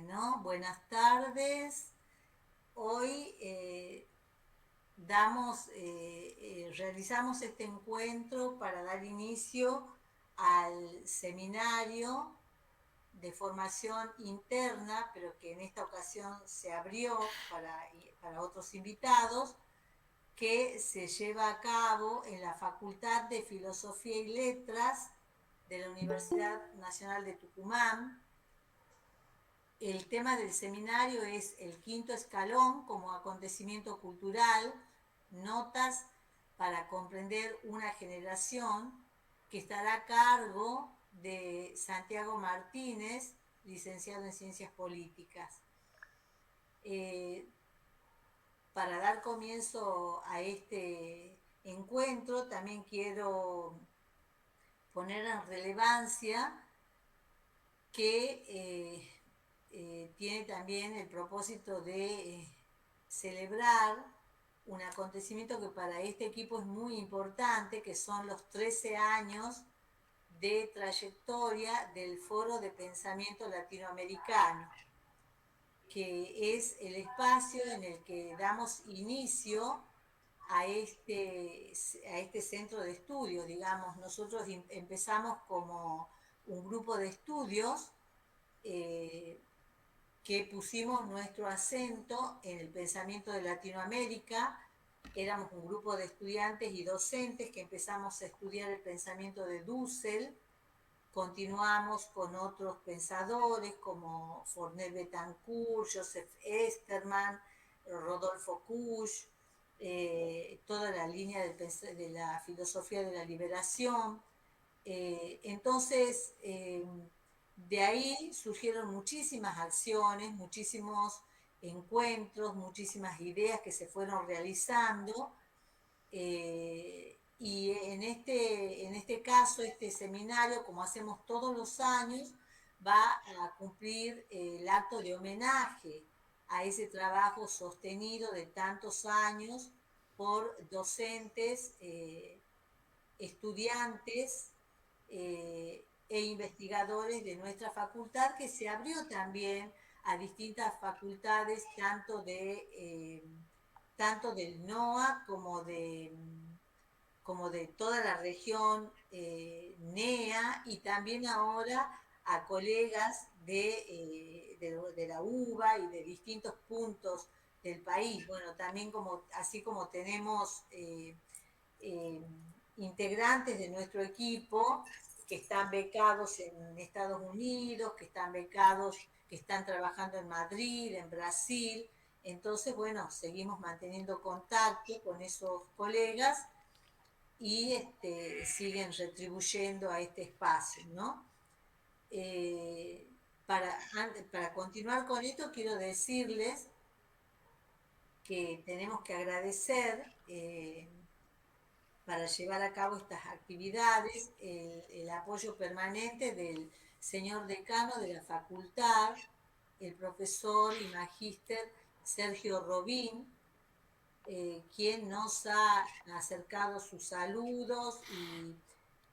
Bueno, buenas tardes. Hoy realizamos este encuentro para dar inicio al seminario de formación interna, pero que en esta ocasión se abrió para otros invitados, que se lleva a cabo en la Facultad de Filosofía y Letras de la Universidad Nacional de Tucumán. El tema del seminario es el quinto escalón como acontecimiento cultural, notas para comprender una generación, que estará a cargo de Santiago Martínez, licenciado en Ciencias Políticas. Para dar comienzo a este encuentro, también quiero poner en relevancia que tiene también el propósito de celebrar un acontecimiento que para este equipo es muy importante, que son los 13 años de trayectoria del Foro de Pensamiento Latinoamericano, que es el espacio en el que damos inicio a este centro de estudios, digamos. Nosotros empezamos como un grupo de estudios eh, que pusimos nuestro acento en el pensamiento de Latinoamérica. Éramos un grupo de estudiantes y docentes que empezamos a estudiar el pensamiento de Dussel. Continuamos con otros pensadores como Fournier Betancourt, Joseph Esterman, Rodolfo Kusch, toda la línea de la filosofía de la liberación. Entonces, de ahí surgieron muchísimas acciones, muchísimos encuentros, muchísimas ideas que se fueron realizando. Y en este caso, este seminario, como hacemos todos los años, va a cumplir el acto de homenaje a ese trabajo sostenido de tantos años por docentes, estudiantes e investigadores de nuestra facultad, que se abrió también a distintas facultades, tanto del NOA como de toda la región NEA, y también ahora a colegas de la UBA y de distintos puntos del país. Bueno, también así como tenemos eh, integrantes de nuestro equipo que están becados en Estados Unidos, que están becados, que están trabajando en Madrid, en Brasil. Entonces, bueno, seguimos manteniendo contacto con esos colegas y siguen retribuyendo a este espacio, ¿no? Eh, para continuar con esto, quiero decirles que tenemos que agradecer, para llevar a cabo estas actividades, el apoyo permanente del señor decano de la facultad, el profesor y magíster Sergio Robín, quien nos ha acercado sus saludos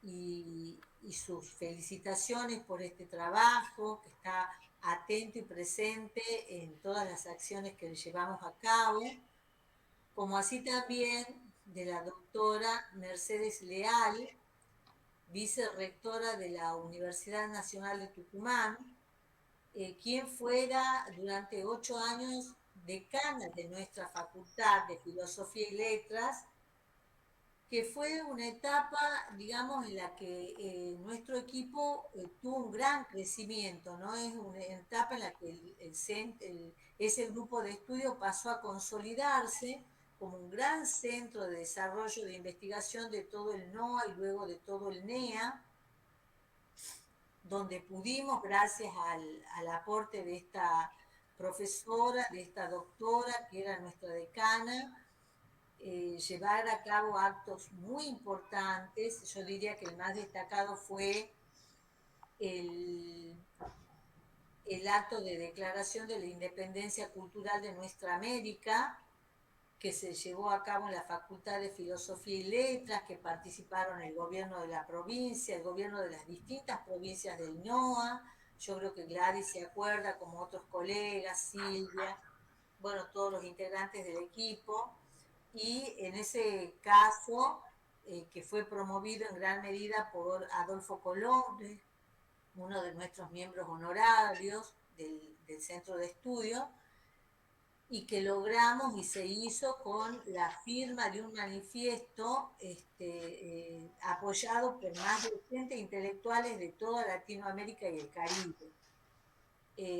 y sus felicitaciones por este trabajo, que está atento y presente en todas las acciones que llevamos a cabo, como así también de la doctora Mercedes Leal, vicerrectora de la Universidad Nacional de Tucumán, quien fuera durante 8 años decana de nuestra Facultad de Filosofía y Letras, que fue una etapa, digamos, en la que nuestro equipo tuvo un gran crecimiento, ¿no? Es una etapa en la que ese grupo de estudio pasó a consolidarse como un gran centro de desarrollo de investigación de todo el NOA y luego de todo el NEA, donde pudimos, gracias al aporte de esta profesora, de esta doctora, que era nuestra decana, llevar a cabo actos muy importantes. Yo diría que el más destacado fue el, el acto de declaración de la independencia cultural de nuestra América, que se llevó a cabo en la Facultad de Filosofía y Letras, que participaron el gobierno de la provincia, el gobierno de las distintas provincias del NOA. yo creo que Gladys se acuerda, como otros colegas, Silvia, bueno, todos los integrantes del equipo, y en ese caso, que fue promovido en gran medida por Adolfo Colón, uno de nuestros miembros honorarios del centro de estudio, y que logramos y se hizo con la firma de un manifiesto apoyado por más de 80 intelectuales de toda Latinoamérica y el Caribe.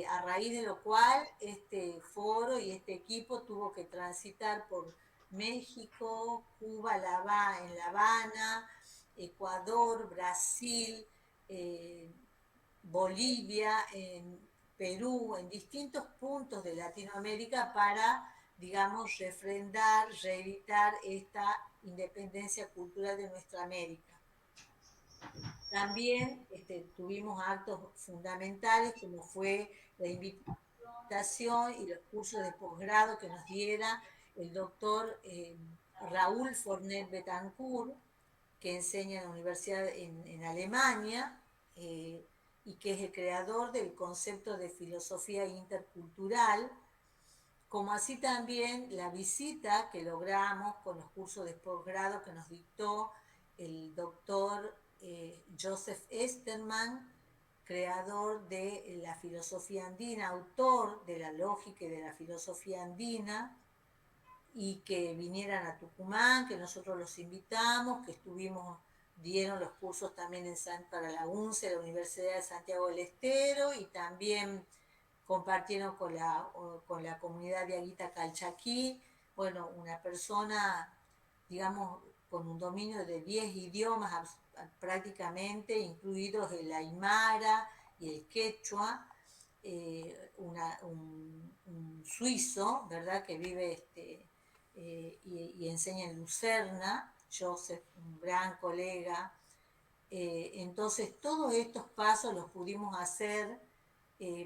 A raíz de lo cual este foro y este equipo tuvo que transitar por México, Cuba, en La Habana, Ecuador, Brasil, eh, Bolivia, en Perú, en distintos puntos de Latinoamérica para, digamos, refrendar, reeditar esta independencia cultural de nuestra América. También tuvimos actos fundamentales como fue la invitación y los cursos de posgrado que nos diera el doctor Raúl Fornet Betancourt, que enseña en la universidad en Alemania, y que es el creador del concepto de filosofía intercultural, como así también la visita que logramos con los cursos de posgrado que nos dictó el doctor Joseph Esterman, creador de la filosofía andina, autor de la lógica y de la filosofía andina, y que vinieran a Tucumán, que nosotros los invitamos, que dieron los cursos también para la UNCE, la Universidad de Santiago del Estero, y también compartieron con la comunidad de Aguita Calchaquí, bueno, una persona, digamos, con un dominio de 10 idiomas prácticamente, incluidos el aymara y el quechua, un suizo, ¿verdad?, que vive y enseña en Lucerna, Joseph, un gran colega. Entonces, todos estos pasos los pudimos hacer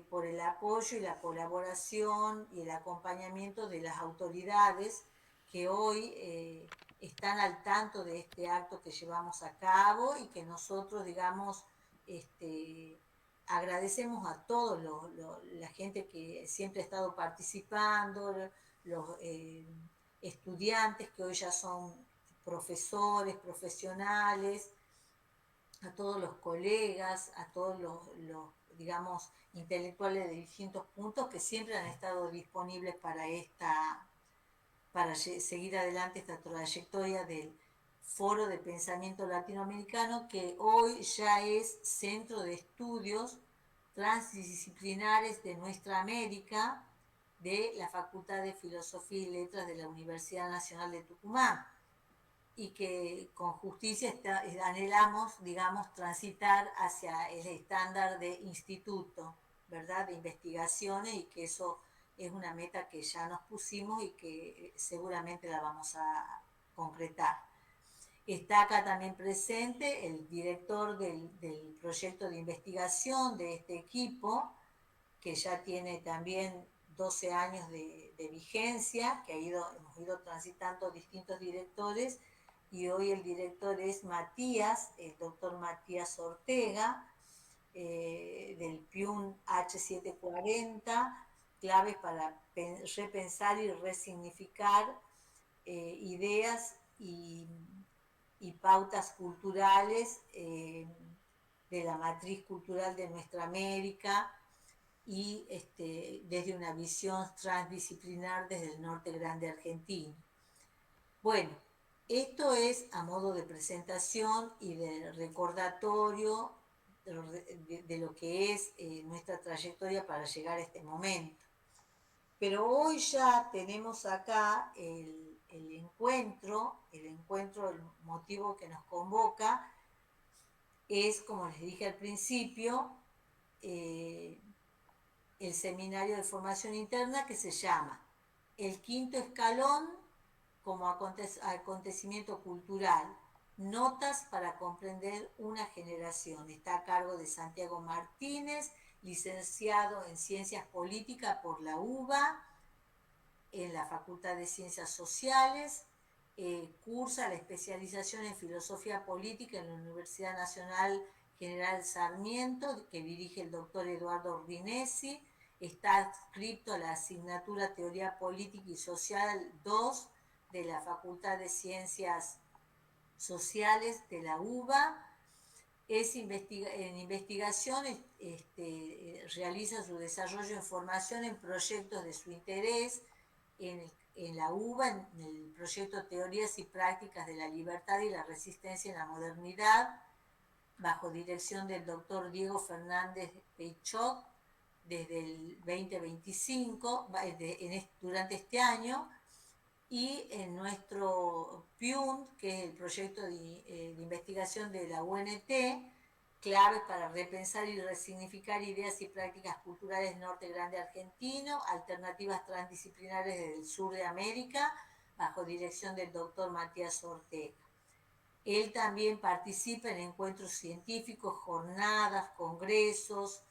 por el apoyo y la colaboración y el acompañamiento de las autoridades que hoy están al tanto de este acto que llevamos a cabo y que nosotros, digamos, agradecemos a todos la gente que siempre ha estado participando, los estudiantes que hoy ya son profesores, profesionales, a todos los colegas, a todos digamos, intelectuales de distintos puntos que siempre han estado disponibles para seguir adelante esta trayectoria del Foro de Pensamiento Latinoamericano, que hoy ya es centro de estudios transdisciplinares de nuestra América, de la Facultad de Filosofía y Letras de la Universidad Nacional de Tucumán, y que con justicia anhelamos, digamos, transitar hacia el estándar de instituto, ¿verdad?, de investigaciones, y que eso es una meta que ya nos pusimos y que seguramente la vamos a concretar. Está acá también presente el director del proyecto de investigación de este equipo, que ya tiene también 12 años de vigencia, que hemos ido transitando distintos directores, y hoy el director es Matías, el doctor Matías Ortega, del PIUN H740, claves para repensar y resignificar ideas y pautas culturales de la matriz cultural de nuestra América, y desde una visión transdisciplinar desde el norte grande argentino. Bueno, esto es a modo de presentación y de recordatorio de lo que es nuestra trayectoria para llegar a este momento. Pero hoy ya tenemos acá el encuentro, el motivo que nos convoca es, como les dije al principio, el seminario de formación interna que se llama El Quinto Escalón como acontecimiento cultural, notas para comprender una generación. Está a cargo de Santiago Martínez, licenciado en Ciencias Políticas por la UBA, en la Facultad de Ciencias Sociales, cursa la especialización en Filosofía Política en la Universidad Nacional General Sarmiento, que dirige el doctor Eduardo Rinesi. Está adscrito a la asignatura Teoría Política y Social 2 de la Facultad de Ciencias Sociales de la UBA. En investigación, realiza su desarrollo en formación en proyectos de su interés en la UBA, en el proyecto Teorías y Prácticas de la Libertad y la Resistencia en la Modernidad, bajo dirección del doctor Diego Fernández Peichot, desde el 2025, durante este año, y en nuestro PIUNT, que es el proyecto de investigación de la UNT, claves para repensar y resignificar ideas y prácticas culturales norte grande argentino, alternativas transdisciplinares desde el sur de América, bajo dirección del doctor Matías Ortega. Él también participa en encuentros científicos, jornadas, congresos,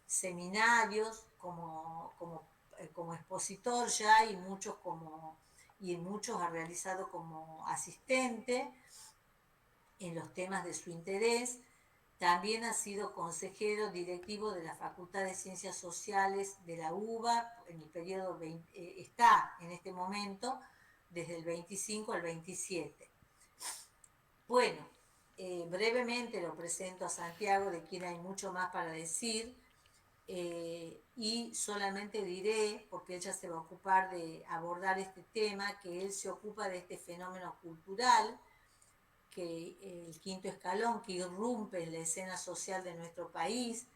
seminarios como expositor ya y en muchos ha realizado como asistente en los temas de su interés. También ha sido consejero directivo de la Facultad de Ciencias Sociales de la UBA en el periodo está en este momento desde el 25 al 27. Bueno, brevemente lo presento a Santiago, de quien hay mucho más para decir, y solamente diré, porque ella se va a ocupar de abordar este tema, que él se ocupa de este fenómeno cultural, que el quinto escalón, que irrumpe en la escena social de nuestro país,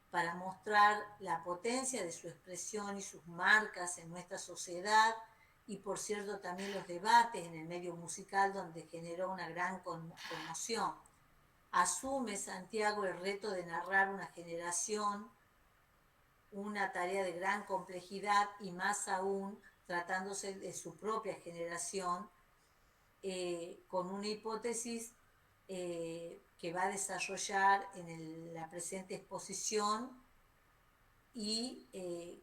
para mostrar la potencia de su expresión y sus marcas en nuestra sociedad, y por cierto también los debates en el medio musical, donde generó una gran conmoción. Asume Santiago el reto de narrar una generación, una tarea de gran complejidad, y más aún tratándose de su propia generación, con una hipótesis que va a desarrollar en la presente exposición, y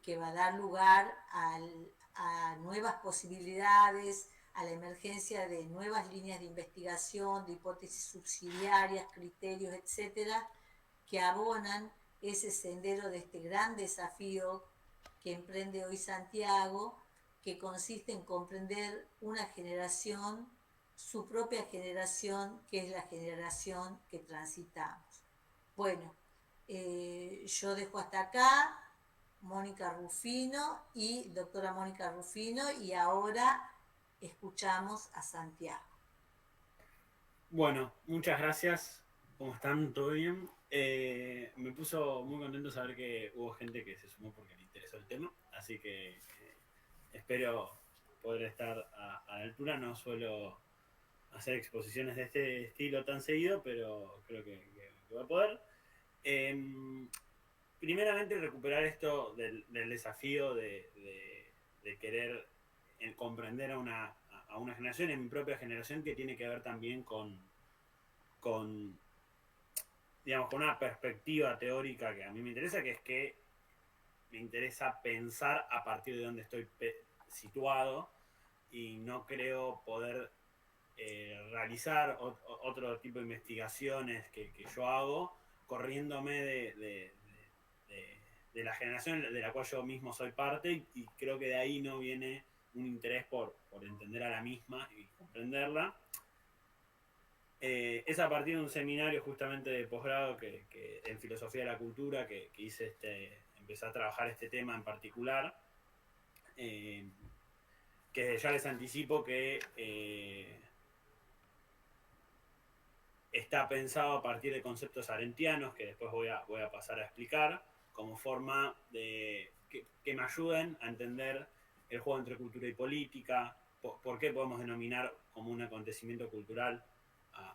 que va a dar lugar a nuevas posibilidades, a la emergencia de nuevas líneas de investigación, de hipótesis subsidiarias, criterios, etcétera, que abonan ese sendero de este gran desafío que emprende hoy Santiago, que consiste en comprender una generación, su propia generación, que es la generación que transitamos. Bueno, yo dejo hasta acá, Mónica Rufino y doctora Mónica Rufino, y ahora escuchamos a Santiago. Bueno, muchas gracias. ¿Cómo están? ¿Todo bien? Me puso muy contento saber que hubo gente que se sumó porque le interesó el tema, así que espero poder estar a la altura. No suelo hacer exposiciones de este estilo tan seguido, pero creo que va a poder. Eh, Primeramente recuperar esto del desafío de querer comprender a una generación, en mi propia generación, que tiene que ver también con, digamos, con una perspectiva teórica que a mí me interesa, que es que me interesa pensar a partir de donde estoy situado, y no creo poder realizar otro tipo de investigaciones que yo hago corriéndome de la generación de la cual yo mismo soy parte, y creo que de ahí no viene un interés por entender a la misma y comprenderla. Es a partir de un seminario justamente de posgrado que en filosofía de la cultura que hice, empecé a trabajar este tema en particular, que ya les anticipo que está pensado a partir de conceptos arentianos que después voy a pasar a explicar, como forma de que me ayuden a entender el juego entre cultura y política, por qué podemos denominar como un acontecimiento cultural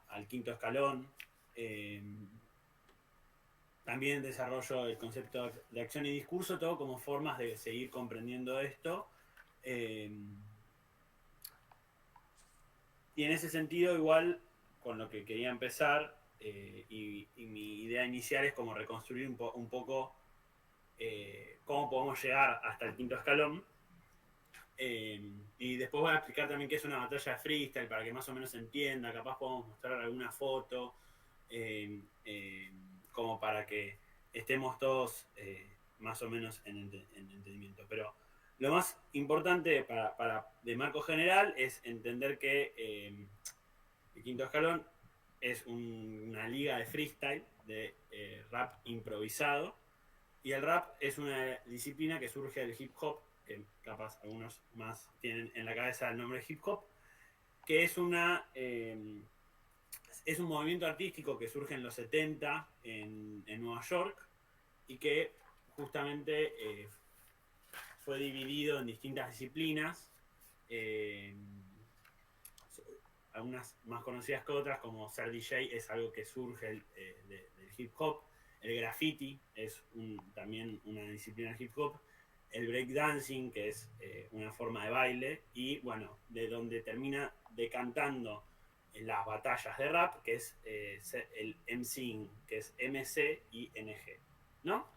al quinto escalón. Eh, También desarrollo el concepto de acción y discurso, todo como formas de seguir comprendiendo esto. Eh, y en ese sentido, igual, con lo que quería empezar, y mi idea inicial es como reconstruir un poco cómo podemos llegar hasta el quinto escalón. Y después voy a explicar también qué es una batalla de freestyle para que más o menos se entienda. Capaz podemos mostrar alguna foto como para que estemos todos más o menos en entendimiento. Pero lo más importante de marco general es entender que el quinto escalón es una liga de freestyle, de rap improvisado, y el rap es una disciplina que surge del hip hop, que capaz algunos más tienen en la cabeza el nombre de hip hop, que es es un movimiento artístico que surge en los 70 en Nueva York y que justamente fue dividido en distintas disciplinas, eh, algunas más conocidas que otras, como ser DJ es algo que surge del hip hop, el graffiti es también una disciplina del hip hop, el breakdancing, que es una forma de baile, y bueno, de donde termina decantando en las batallas de rap, que es el MCing, que es MC-ING, ¿no?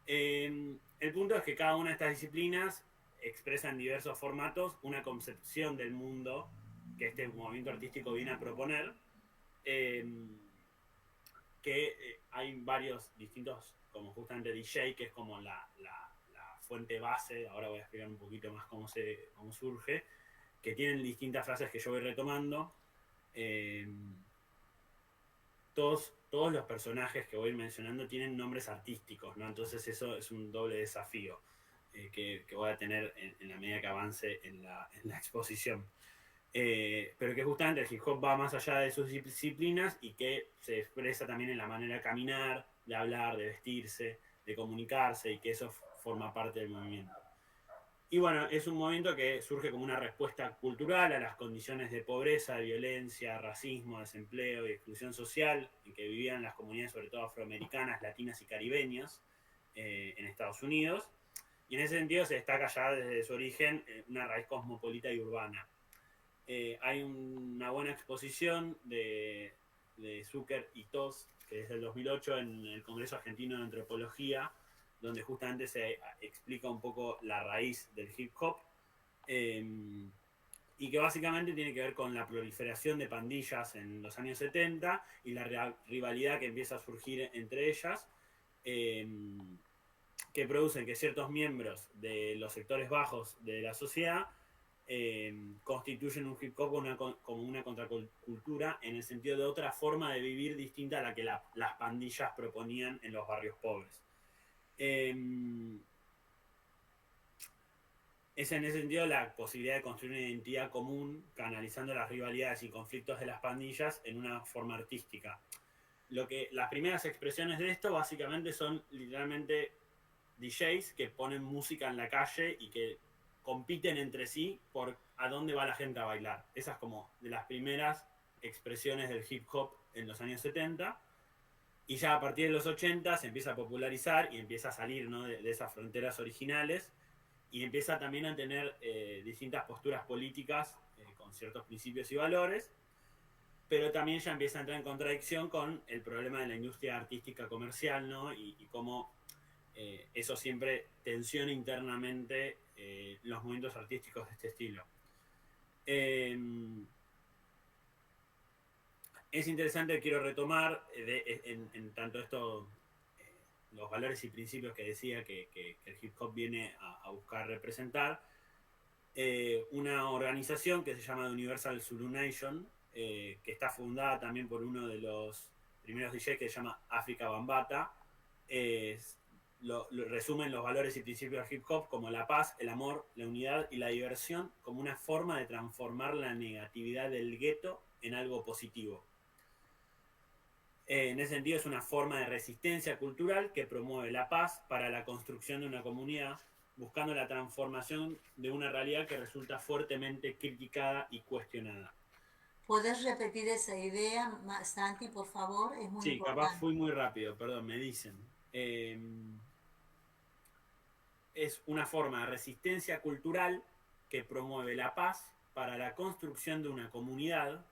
El punto es que cada una de estas disciplinas expresa en diversos formatos una concepción del mundo que este movimiento artístico viene a proponer, eh, que hay varios distintos, como justamente DJ, que es como la fuente base, ahora voy a explicar un poquito más cómo surge, que tienen distintas frases que yo voy retomando. Todos los personajes que voy mencionando tienen nombres artísticos, ¿no? Entonces eso es un doble desafío que voy a tener en la medida que avance en la exposición. Pero que justamente el hip hop va más allá de sus disciplinas y que se expresa también en la manera de caminar, de hablar, de vestirse, de comunicarse, y que eso forma parte del movimiento. Y bueno, es un movimiento que surge como una respuesta cultural a las condiciones de pobreza, de violencia, racismo, desempleo y exclusión social en que vivían las comunidades, sobre todo afroamericanas, latinas y caribeñas, en Estados Unidos. Y en ese sentido se destaca ya desde su origen una raíz cosmopolita y urbana. Hay una buena exposición de Zucker y Tos, que es del 2008 en el Congreso Argentino de Antropología, donde justamente se explica un poco la raíz del hip hop, y que básicamente tiene que ver con la proliferación de pandillas en los años 70 y la rivalidad que empieza a surgir entre ellas, que producen que ciertos miembros de los sectores bajos de la sociedad constituyen un hip hop como una contracultura, en el sentido de otra forma de vivir distinta a la que las pandillas proponían en los barrios pobres. Es en ese sentido la posibilidad de construir una identidad común, canalizando las rivalidades y conflictos de las pandillas en una forma artística. Las primeras expresiones de esto básicamente son literalmente DJs que ponen música en la calle y que compiten entre sí por a dónde va la gente a bailar. Esas como de las primeras expresiones del hip hop en los años 70. Y ya a partir de los 80 se empieza a popularizar y empieza a salir, ¿no?, de esas fronteras originales, y empieza también a tener distintas posturas políticas con ciertos principios y valores, pero también ya empieza a entrar en contradicción con el problema de la industria artística comercial, ¿no? Y cómo eso siempre tensiona internamente los movimientos artísticos de este estilo. Es interesante, quiero retomar en tanto esto, los valores y principios que decía que el hip hop viene a buscar representar, una organización que se llama Universal Zulu Nation, que está fundada también por uno de los primeros DJs que se llama Afrika Bambaataa. Resumen los valores y principios del hip hop como la paz, el amor, la unidad y la diversión como una forma de transformar la negatividad del gueto en algo positivo. En ese sentido es una forma de resistencia cultural que promueve la paz para la construcción de una comunidad, buscando la transformación de una realidad que resulta fuertemente criticada y cuestionada. ¿Podés repetir esa idea, Santi, por favor? Es muy Sí, capaz importante. fui muy rápido, perdón, me dicen. Es una forma de resistencia cultural que promueve la paz para la construcción de una comunidad,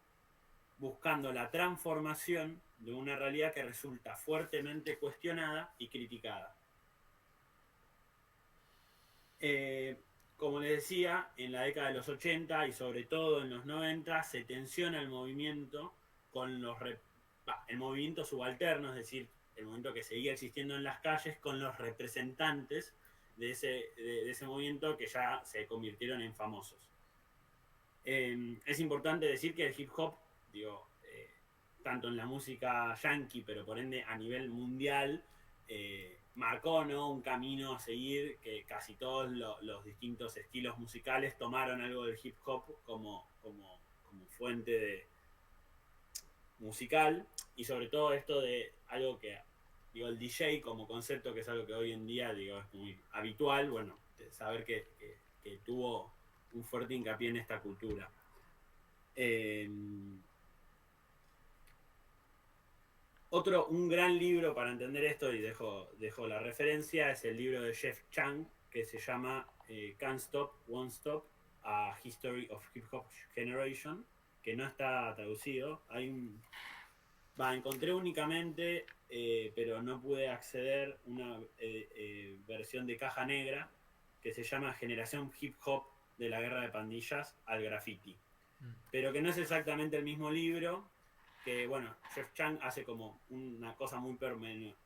buscando la transformación de una realidad que resulta fuertemente cuestionada y criticada. Como les decía, en la década de los 80 y sobre todo en los 90 se tensiona el movimiento con los el movimiento subalterno, es decir, el movimiento que seguía existiendo en las calles con los representantes de ese movimiento que ya se convirtieron en famosos. Es importante decir que el hip hop, digo, tanto en la música yankee, pero por ende a nivel mundial, marcó, ¿no?, un camino a seguir, que casi todos los distintos estilos musicales tomaron algo del hip hop como fuente musical, y sobre todo esto de algo que, digo, el DJ como concepto, que es algo que hoy en día, digo, es muy habitual, bueno, saber que tuvo un fuerte hincapié en esta cultura. Un gran libro para entender esto, y dejo la referencia, es el libro de Jeff Chang, que se llama Can't Stop, Won't Stop, A History of Hip Hop Generation, que no está traducido. Encontré únicamente, pero no pude acceder, una versión de caja negra que se llama Generación Hip Hop de la Guerra de Pandillas al Graffiti. Pero que no es exactamente el mismo libro, que bueno, Jeff Chang hace como una cosa muy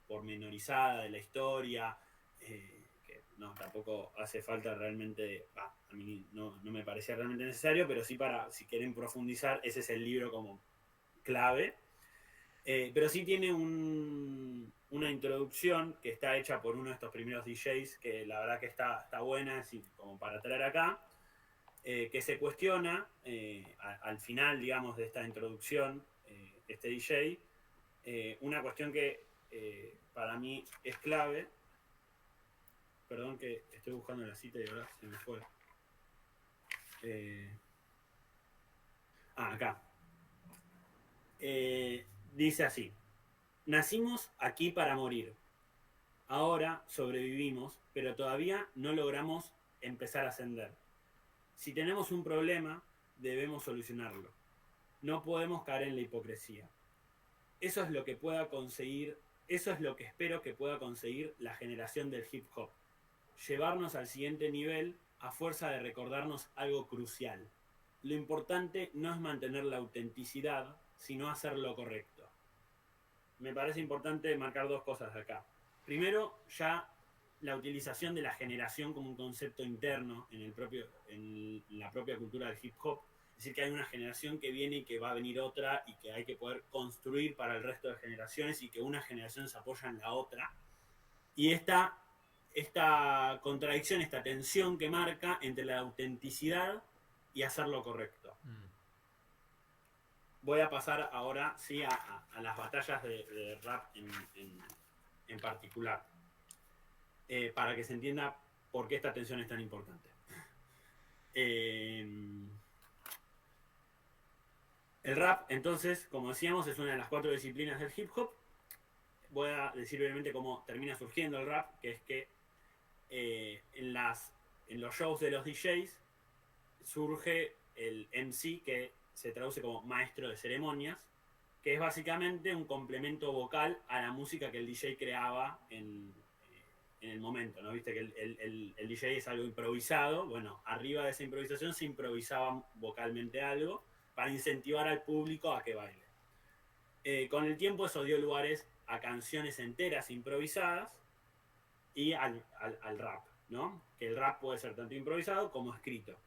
pormenorizada de la historia, que no, tampoco hace falta realmente, a mí no me parecía realmente necesario, pero sí, para, si quieren profundizar, ese es el libro como clave. Pero sí tiene una introducción que está hecha por uno de estos primeros DJs, que la verdad que está buena, así como para traer acá, que se cuestiona al final, digamos, de esta introducción, este DJ, una cuestión que para mí es clave. Perdón que estoy buscando la cita y ahora se me fue. Acá. Dice así: nacimos aquí para morir. Ahora sobrevivimos, pero todavía no logramos empezar a ascender. Si tenemos un problema, debemos solucionarlo. No podemos caer en la hipocresía. Eso es lo que espero que pueda conseguir la generación del hip hop. Llevarnos al siguiente nivel a fuerza de recordarnos algo crucial. Lo importante no es mantener la autenticidad, sino hacer lo correcto. Me parece importante marcar dos cosas acá. Primero, ya la utilización de la generación como un concepto interno en la propia cultura del hip hop. Es decir, que hay una generación que viene y que va a venir otra, y que hay que poder construir para el resto de generaciones, y que una generación se apoya en la otra. Y esta contradicción, esta tensión que marca entre la autenticidad y hacer lo correcto. Voy a pasar ahora sí a las batallas de rap en particular, para que se entienda por qué esta tensión es tan importante. El rap, entonces, como decíamos, es una de las 4 disciplinas del hip hop. Voy a decir brevemente cómo termina surgiendo el rap, que es que en los shows de los DJs surge el MC, que se traduce como maestro de ceremonias, que es básicamente un complemento vocal a la música que el DJ creaba en el momento, ¿no? Viste que el DJ es algo improvisado. Bueno, arriba de esa improvisación se improvisaba vocalmente algo para incentivar al público a que baile. Con el tiempo eso dio lugares a canciones enteras improvisadas y al rap, ¿no? Que el rap puede ser tanto improvisado como escrito.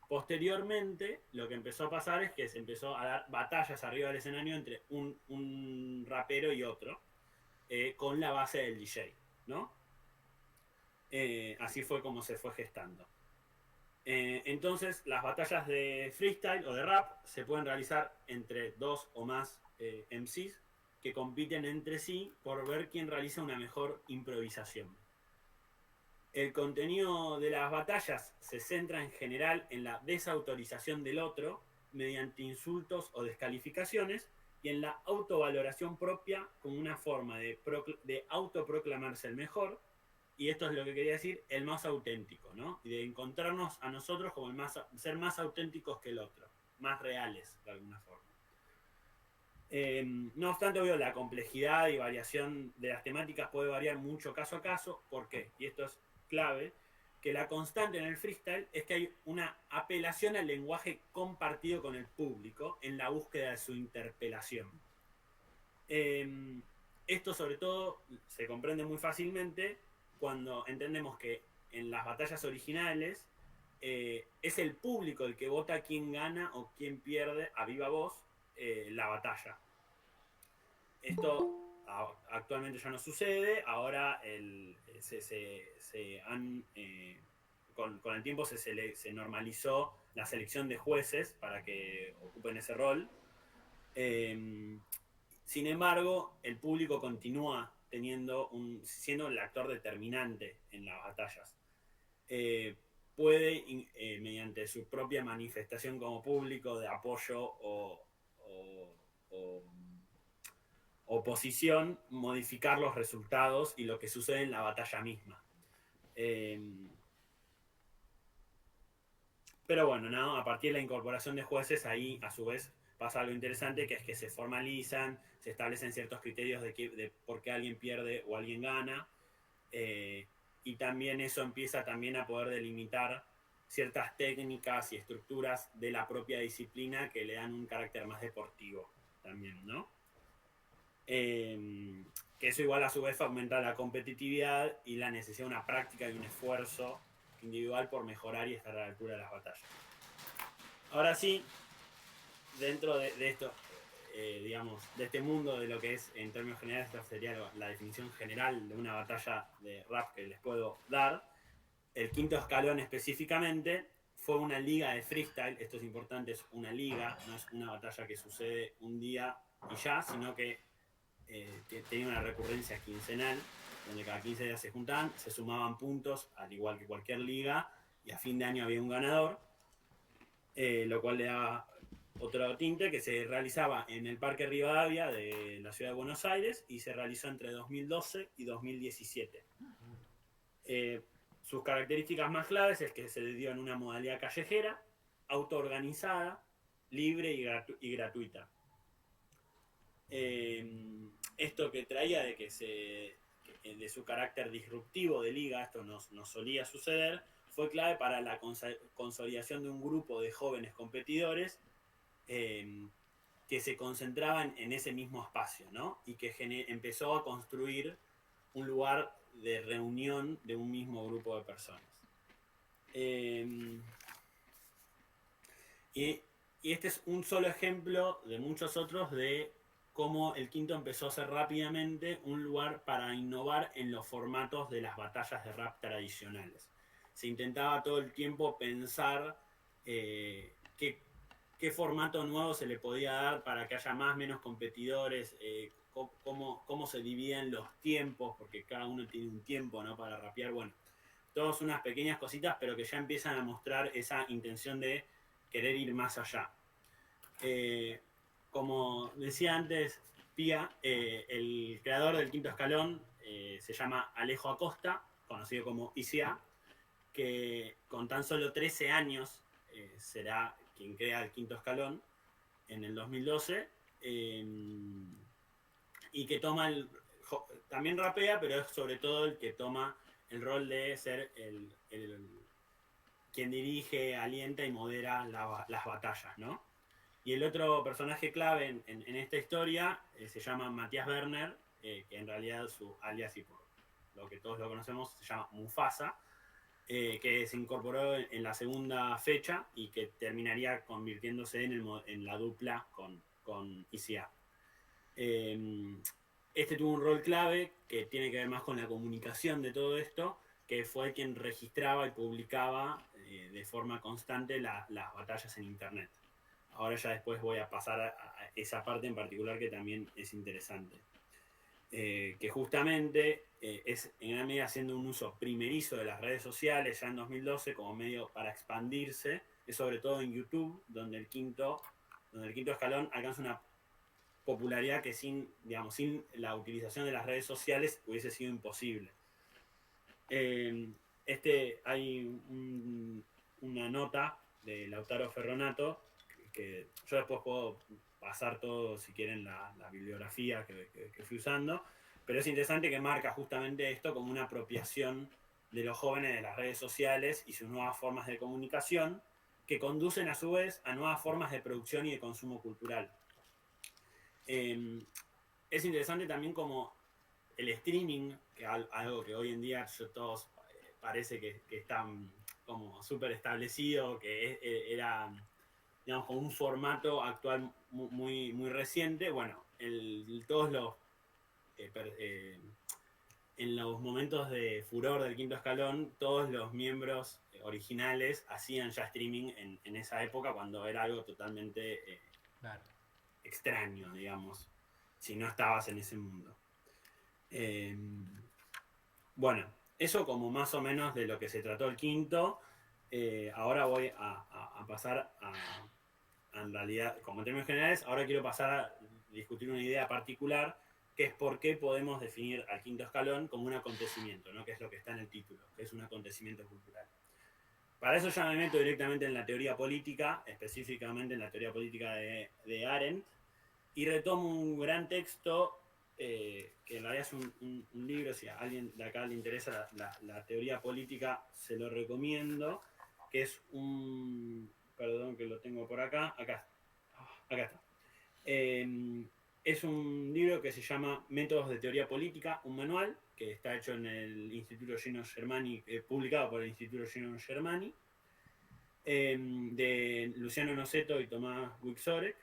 Posteriormente, lo que empezó a pasar es que se empezó a dar batallas arriba del escenario entre un rapero y otro, con la base del DJ, ¿no? Así fue como se fue gestando. Entonces, las batallas de freestyle o de rap se pueden realizar entre 2 o más MCs que compiten entre sí por ver quién realiza una mejor improvisación. El contenido de las batallas se centra en general en la desautorización del otro mediante insultos o descalificaciones, y en la autovaloración propia como una forma de autoproclamarse el mejor, y esto es lo que quería decir, el más auténtico, ¿no? Y de encontrarnos a nosotros como ser más auténticos que el otro, más reales de alguna forma. No obstante, obvio, la complejidad y variación de las temáticas puede variar mucho caso a caso. ¿Por qué? Y esto es clave, que la constante en el freestyle es que hay una apelación al lenguaje compartido con el público en la búsqueda de su interpelación. Eh, Esto sobre todo se comprende muy fácilmente cuando entendemos que en las batallas originales es el público el que vota quién gana o quién pierde a viva voz la batalla. Esto actualmente ya no sucede, ahora se han, con el tiempo se normalizó la selección de jueces para que ocupen ese rol. Eh, Sin embargo, el público continúa siendo el actor determinante en las batallas. Eh, Puede, mediante su propia manifestación como público de apoyo o oposición, modificar los resultados y lo que sucede en la batalla misma. Eh, pero bueno, ¿no? A partir de la incorporación de jueces, ahí a su vez pasa algo interesante, que es que se formalizan, se establecen ciertos criterios de por qué alguien pierde o alguien gana, eh, y también eso empieza también a poder delimitar ciertas técnicas y estructuras de la propia disciplina que le dan un carácter más deportivo también, ¿no? Que eso igual a su vez aumenta la competitividad y la necesidad de una práctica y un esfuerzo individual por mejorar y estar a la altura de las batallas. Ahora sí, dentro de esto, digamos, de este mundo de lo que es, en términos generales, esta sería la definición general de una batalla de rap que les puedo dar. El quinto escalón específicamente fue una liga de freestyle, esto es importante, es una liga, no es una batalla que sucede un día y ya, sino que tenía una recurrencia quincenal, donde cada 15 días se juntaban, se sumaban puntos, al igual que cualquier liga, y a fin de año había un ganador, lo cual le daba otro tinte, que se realizaba en el Parque Rivadavia de la ciudad de Buenos Aires y se realizó entre 2012 y 2017. Sus características más claves es que se dio en una modalidad callejera, autoorganizada, libre y gratuita. Esto que traía de su carácter disruptivo de liga, esto no solía suceder, fue clave para la consolidación de un grupo de jóvenes competidores que se concentraban en ese mismo espacio, ¿no? Y que empezó a construir un lugar de reunión de un mismo grupo de personas. Y este es un solo ejemplo de muchos otros de cómo el quinto empezó a ser rápidamente un lugar para innovar en los formatos de las batallas de rap tradicionales. Se intentaba todo el tiempo pensar qué formato nuevo se le podía dar para que haya más o menos competidores, cómo se dividen los tiempos, porque cada uno tiene un tiempo, ¿no?, para rapear. Bueno, todas unas pequeñas cositas, pero que ya empiezan a mostrar esa intención de querer ir más allá. Como decía antes Pía, el creador del quinto escalón se llama Alejo Acosta, conocido como ICA, que con tan solo 13 años será quien crea el quinto escalón en el 2012, y que también rapea, pero es sobre todo el que toma el rol de ser quien dirige, alienta y modera las batallas, ¿no? Y el otro personaje clave en esta historia se llama Matías Werner, que en realidad su alias, y por lo que todos lo conocemos, se llama Mufasa, que se incorporó en la segunda fecha y que terminaría convirtiéndose en la dupla con ICA. Este tuvo un rol clave que tiene que ver más con la comunicación de todo esto, que fue quien registraba y publicaba de forma constante las batallas en internet. Ahora ya después voy a pasar a esa parte en particular que también es interesante. Que justamente es en gran medida haciendo un uso primerizo de las redes sociales ya en 2012 como medio para expandirse, es sobre todo en YouTube, donde el quinto escalón alcanza una popularidad que sin la utilización de las redes sociales hubiese sido imposible. Hay una nota de Lautaro Ferronato que yo después puedo pasar todo, si quieren, la bibliografía que fui usando, pero es interesante que marca justamente esto como una apropiación de los jóvenes de las redes sociales y sus nuevas formas de comunicación, que conducen a su vez a nuevas formas de producción y de consumo cultural. es interesante también como el streaming, que algo que hoy en día todos parece que está como súper establecido, que era, digamos, como un formato actual muy, muy reciente. Bueno, todos los en los momentos de furor del Quinto Escalón, todos los miembros originales hacían ya streaming en esa época, cuando era algo totalmente Claro. extraño, digamos, si no estabas en ese mundo. Bueno, eso como más o menos de lo que se trató el quinto. Ahora voy a pasar en realidad, como en términos generales, ahora quiero pasar a discutir una idea particular, que es por qué podemos definir al quinto escalón como un acontecimiento, ¿no? Que es lo que está en el título, que es un acontecimiento cultural. Para eso ya me meto directamente en la teoría política, específicamente en la teoría política de Arendt, y retomo un gran texto que en realidad es un libro, si a alguien de acá le interesa la teoría política, se lo recomiendo, que es perdón que lo tengo por acá está. Es un libro que se llama Métodos de Teoría Política, un manual que está hecho en el Instituto Gino Germani, publicado por el Instituto Gino Germani, de Luciano Noceto y Tomás Wixorek.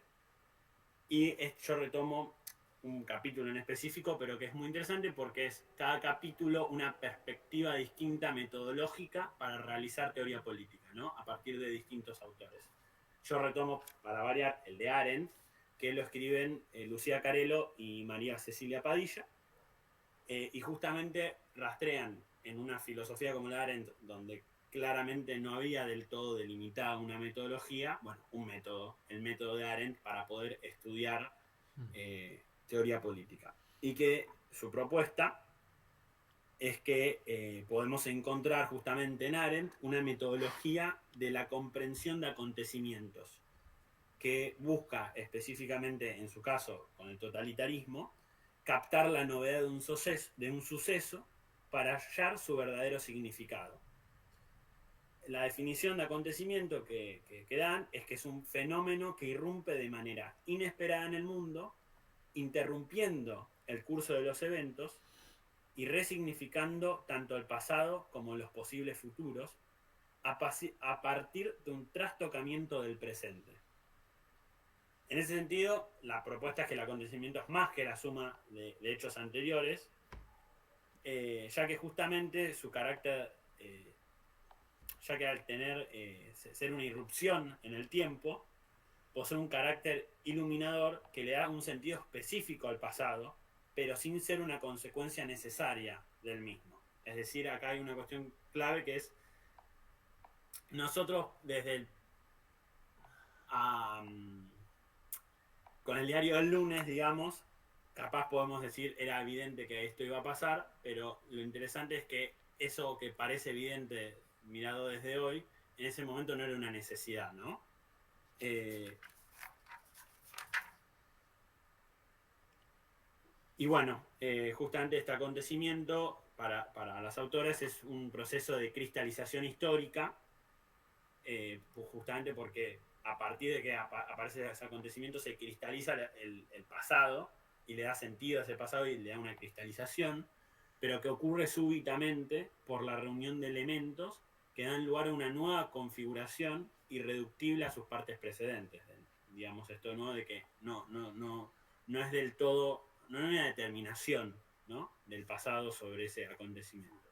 Y yo retomo un capítulo en específico, pero que es muy interesante porque es cada capítulo una perspectiva distinta metodológica para realizar teoría política, ¿no? A partir de distintos autores. Yo retomo, para variar, el de Arendt, que lo escriben Lucía Carello y María Cecilia Padilla, y justamente rastrean en una filosofía como la de Arendt, donde claramente no había del todo delimitada una metodología, bueno, un método, el método de Arendt para poder estudiar teoría política. Y que su propuesta es que podemos encontrar justamente en Arendt una metodología de la comprensión de acontecimientos, que busca específicamente, en su caso, con el totalitarismo, captar la novedad de un suceso para hallar su verdadero significado. La definición de acontecimiento que dan es que es un fenómeno que irrumpe de manera inesperada en el mundo, interrumpiendo el curso de los eventos y resignificando tanto el pasado como los posibles futuros a partir de un trastocamiento del presente. En ese sentido, la propuesta es que el acontecimiento es más que la suma de hechos anteriores, ya que justamente su carácter, ya que al tener ser una irrupción en el tiempo, posee un carácter iluminador que le da un sentido específico al pasado, pero sin ser una consecuencia necesaria del mismo. Es decir, acá hay una cuestión clave que es nosotros desde con el diario del lunes, digamos, capaz podemos decir era evidente que esto iba a pasar, pero lo interesante es que eso que parece evidente mirado desde hoy, en ese momento no era una necesidad, ¿no? Y bueno, justamente este acontecimiento para las autoras es un proceso de cristalización histórica, justamente porque a partir de que aparece ese acontecimiento se cristaliza el pasado y le da sentido a ese pasado y le da una cristalización, pero que ocurre súbitamente por la reunión de elementos que dan lugar a una nueva configuración irreductible a sus partes precedentes. Digamos esto, ¿no? De que no es del todo, no hay una determinación, ¿no?, del pasado sobre ese acontecimiento.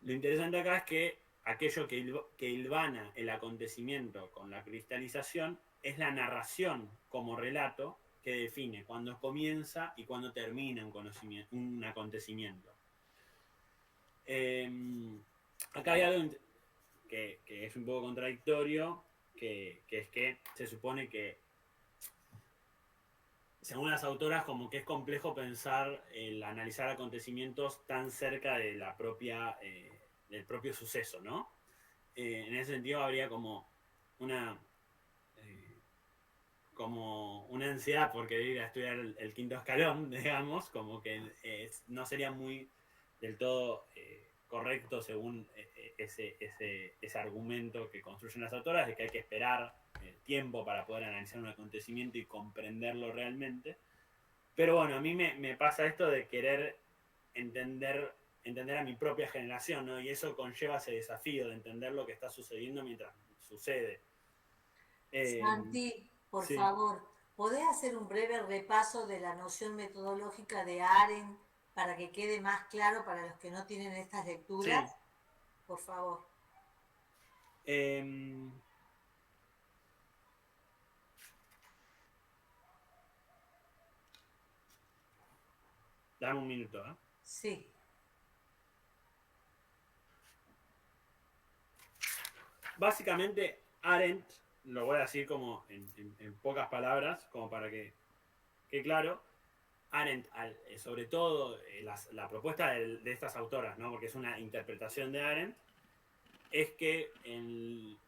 Lo interesante acá es que aquello que hilvana el acontecimiento con la cristalización es la narración como relato que define cuándo comienza y cuándo termina un acontecimiento. Acá hay algo que es un poco contradictorio, que es que se supone que, según las autoras, como que es complejo pensar el analizar acontecimientos tan cerca de la propia del propio suceso, ¿no? En ese sentido habría como una ansiedad por querer ir a estudiar el quinto escalón, digamos, como que no sería muy del todo correcto según ese argumento que construyen las autoras, de que hay que esperar tiempo para poder analizar un acontecimiento y comprenderlo realmente. Pero bueno, a mí me pasa esto de querer entender a mi propia generación, ¿no? Y eso conlleva ese desafío de entender lo que está sucediendo mientras sucede. Eh, Santi, por sí, favor, ¿podés hacer un breve repaso de la noción metodológica de Arendt para que quede más claro para los que no tienen estas lecturas? sí. Por favor. Eh, Dame un minuto, ¿eh? Sí. Básicamente, Arendt, lo voy a decir como en pocas palabras, como para que claro, Arendt, sobre todo la propuesta de estas autoras, ¿no? Porque es una interpretación de Arendt, es que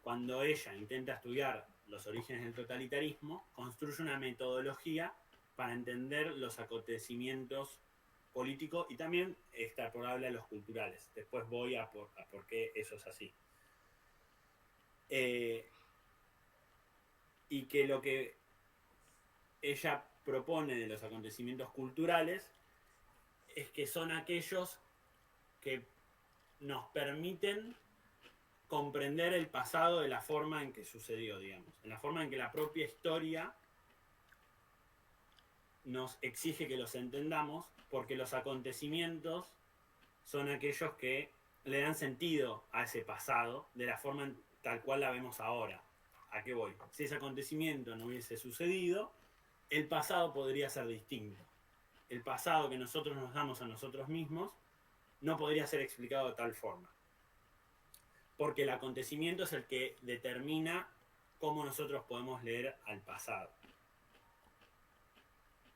cuando ella intenta estudiar los orígenes del totalitarismo, construye una metodología para entender los acontecimientos políticos y también extrapolable a los culturales. Después voy a por qué eso es así. Eh, y que lo que ella propone de los acontecimientos culturales es que son aquellos que nos permiten comprender el pasado de la forma en que sucedió, digamos, en la forma en que la propia historia nos exige que los entendamos, porque los acontecimientos son aquellos que le dan sentido a ese pasado de la forma tal cual la vemos ahora. ¿A qué voy? Si ese acontecimiento no hubiese sucedido, el pasado podría ser distinto. El pasado que nosotros nos damos a nosotros mismos no podría ser explicado de tal forma. Porque el acontecimiento es el que determina cómo nosotros podemos leer al pasado.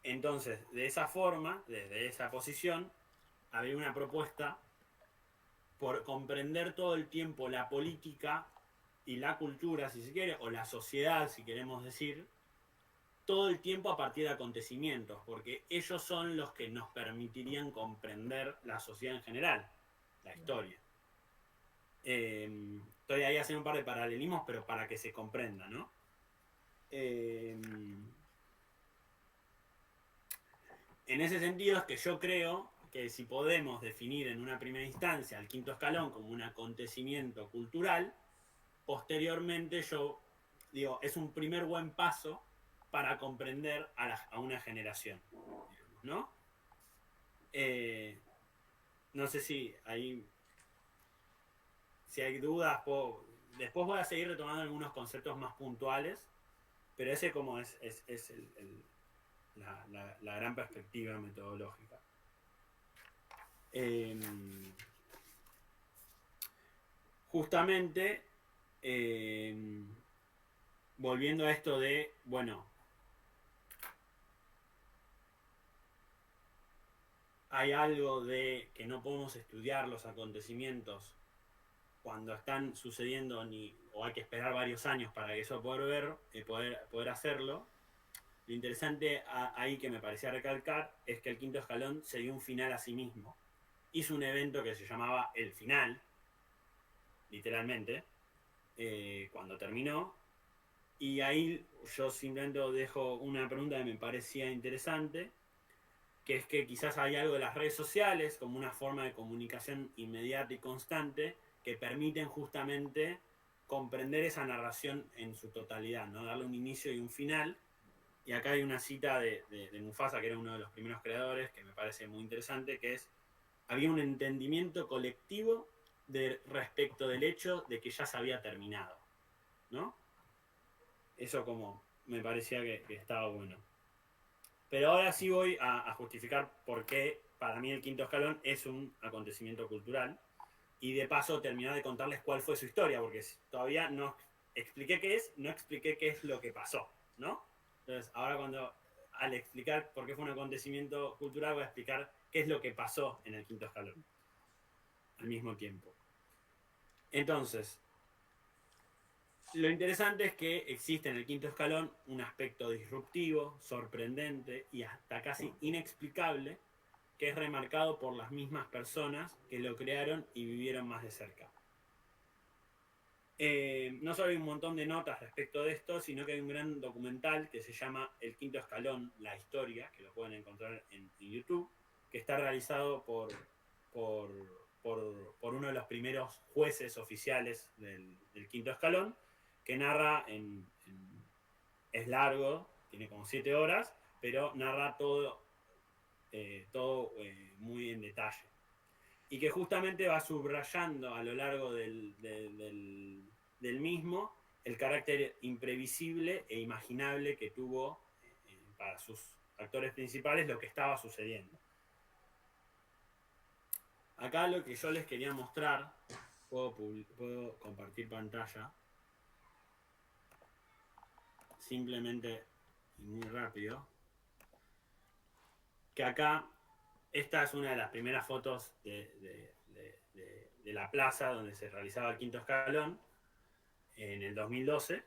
Entonces, de esa forma, desde esa posición, había una propuesta por comprender todo el tiempo la política y la cultura, si se quiere, o la sociedad, si queremos decir, todo el tiempo a partir de acontecimientos, porque ellos son los que nos permitirían comprender la sociedad en general, la historia. Estoy ahí haciendo un par de paralelismos, pero para que se comprenda, ¿no? En ese sentido es que yo creo que si podemos definir en una primera instancia al quinto escalón como un acontecimiento cultural, posteriormente yo digo, es un primer buen paso para comprender a una generación, ¿no? No sé si hay dudas, después voy a seguir retomando algunos conceptos más puntuales, pero ese como es la gran perspectiva metodológica. Justamente, volviendo a esto de, bueno, hay algo de que no podemos estudiar los acontecimientos cuando están sucediendo o hay que esperar varios años para que eso poder hacerlo. Lo interesante ahí que me parecía recalcar es que el quinto escalón se dio un final a sí mismo. Hizo un evento que se llamaba El Final, literalmente, cuando terminó. Y ahí yo simplemente dejo una pregunta que me parecía interesante, que es que quizás hay algo de las redes sociales como una forma de comunicación inmediata y constante que permiten justamente comprender esa narración en su totalidad, ¿no? Darle un inicio y un final. Y acá hay una cita de Mufasa, que era uno de los primeros creadores, que me parece muy interesante, que es, había un entendimiento colectivo respecto del hecho de que ya se había terminado, ¿no? Eso como me parecía que estaba bueno. Pero ahora sí voy a justificar por qué para mí el quinto escalón es un acontecimiento cultural. Y de paso terminar de contarles cuál fue su historia, porque todavía no expliqué qué es, no expliqué qué es lo que pasó, ¿no? Entonces, ahora al explicar por qué fue un acontecimiento cultural, voy a explicar qué es lo que pasó en el quinto escalón, al mismo tiempo. Entonces, lo interesante es que existe en el quinto escalón un aspecto disruptivo, sorprendente y hasta casi inexplicable, que es remarcado por las mismas personas que lo crearon y vivieron más de cerca. No solo hay un montón de notas respecto de esto, sino que hay un gran documental que se llama El Quinto Escalón, la historia, que lo pueden encontrar en YouTube, que está realizado por, por uno de los primeros jueces oficiales del Quinto Escalón, que narra es largo, tiene como 7 horas, pero narra todo muy en detalle. Y que justamente va subrayando a lo largo del mismo el carácter imprevisible e imaginable que tuvo para sus actores principales lo que estaba sucediendo. Acá lo que yo les quería mostrar, puedo compartir pantalla, simplemente y muy rápido, que acá esta es una de las primeras fotos de la plaza donde se realizaba el quinto escalón en el 2012.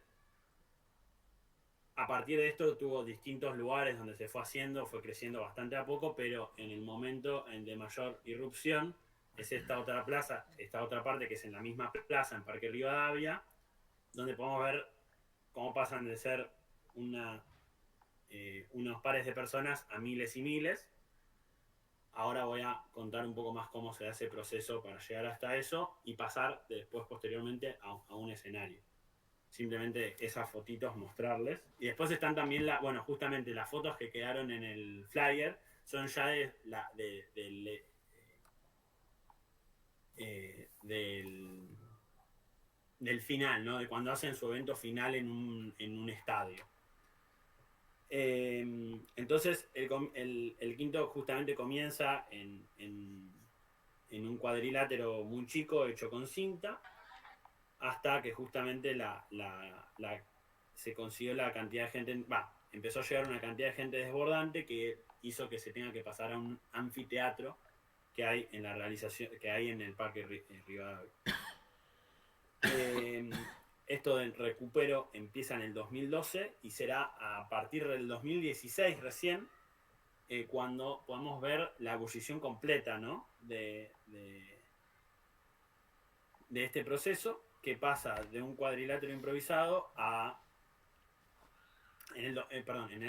A partir de esto tuvo distintos lugares donde se fue haciendo, fue creciendo bastante a poco, pero en el momento de mayor irrupción es esta otra plaza, esta otra parte que es en la misma plaza, en Parque Rivadavia, donde podemos ver cómo pasan de ser unos pares de personas a miles y miles. Ahora voy a contar un poco más cómo se hace ese proceso para llegar hasta eso y pasar después posteriormente a un escenario. Simplemente esas fotitos mostrarles. Y después están también, justamente las fotos que quedaron en el flyer son ya del final, ¿no? De cuando hacen su evento final en un estadio. Entonces el quinto justamente comienza en un cuadrilátero muy chico hecho con cinta, hasta que justamente se consiguió la cantidad de gente, empezó a llegar una cantidad de gente desbordante que hizo que se tenga que pasar a un anfiteatro que hay en la realización, que hay en el Parque Rivadavia. Esto del recupero empieza en el 2012 y será a partir del 2016 recién cuando podemos ver la ebullición completa, ¿no? de este proceso, que pasa de un cuadrilátero improvisado a en el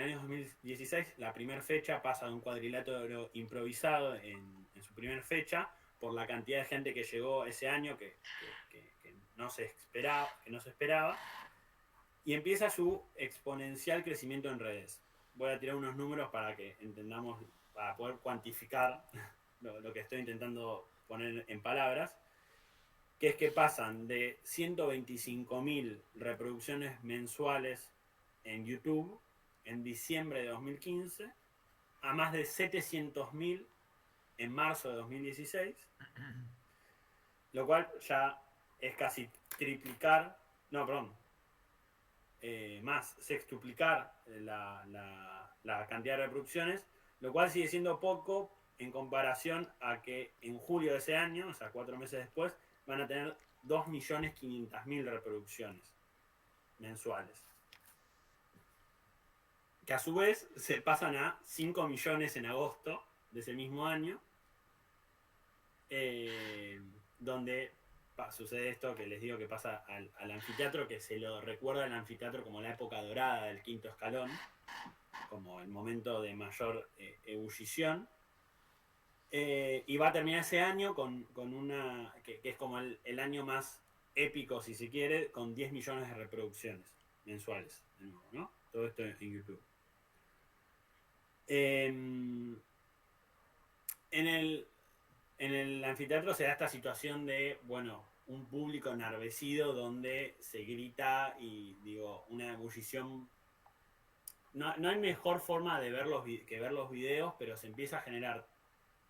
año 2016 la primera fecha pasa de un cuadrilátero improvisado en su primera fecha por la cantidad de gente que llegó ese año que no se esperaba, y empieza su exponencial crecimiento en redes. Voy a tirar unos números para que entendamos, para poder cuantificar lo que estoy intentando poner en palabras, que es que pasan de 125.000 reproducciones mensuales en YouTube en diciembre de 2015 a más de 700.000 en marzo de 2016, lo cual ya es casi triplicar, no, perdón, más sextuplicar la cantidad de reproducciones, lo cual sigue siendo poco en comparación a que en julio de ese año, o sea, 4 meses después, van a tener 2.500.000 reproducciones mensuales, que a su vez se pasan a 5 millones en agosto de ese mismo año, donde sucede esto que les digo que pasa al anfiteatro, que se lo recuerda al anfiteatro como la época dorada del quinto escalón, como el momento de mayor ebullición. Y va a terminar ese año con una que es como el año más épico, si se quiere, con 10 millones de reproducciones mensuales, de nuevo, ¿no? Todo esto en YouTube. En el anfiteatro se da esta situación de, bueno, un público enardecido donde se grita y, digo, una ebullición. No hay mejor forma de que ver los videos, pero se empieza a generar